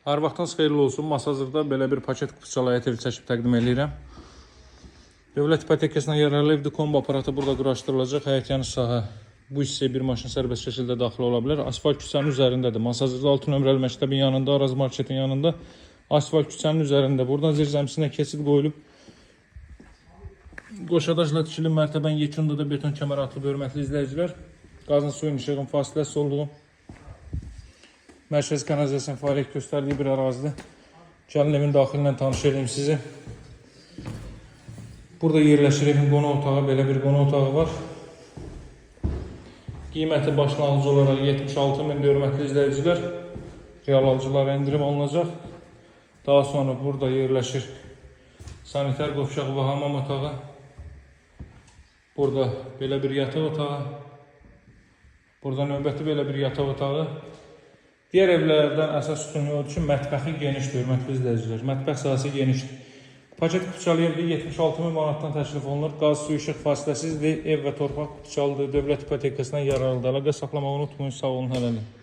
Hər vaxtınız xeyirli olsun. Masazırda belə bir paket qıfçalaya çəkib təqdim edirəm. Dövlət ipotekasına yararlı evdə kombo aparatı burada quraşdırılacaq. Həyətyanı sahə bu hissəyə bir maşın sərbəst şəkildə daxil ola bilər. Asfalt küçənin üzərindədir. Masazırda 6 nömrəli məktəbin yanında, Araz marketin yanında. Asfalt küçənin üzərində. Buradan zirzəmisinə keçid qoyulub. Qoşadaşla tikilib mərtəbənin yekunda da beton kəmər atılıb, hörmətli izləyicilər. Qazın suyun işığın fasiləsi olduğu Mərkəzi kanalizasiyanın fəaliyyət göstərdiyi bir ərazidir. Gəlin evin daxilindən tanış edeyim sizi. Burada yerləşir evin qonaq otağı, belə bir qonaq otağı var. Qiyməti başlanğıc olaraq 76.000 hörmətli izləyicilər. Real alıcılara endirim alınacaq. Daha sonra burada yerləşir sanitar qovşaq və hamam otağı. Burada belə bir yataq otağı. Burada növbəti belə bir yataq otağı. Diğer evlərdən əsas üstünlüyü odur ki, mətbəxi genişdir, hörmətli izləyicilər. Mətbəx sahəsi genişdir. Paket Qıfçalı evdə 76.000 manatdan təklif olunur. Qaz, su, işıq fasiləsizdir. Ev və torpaq Qıfçalıdır. Dövlət ipotekasından yararlıdır. Əlaqə saxlamağı unutmayın. Sağ olun, hələlik.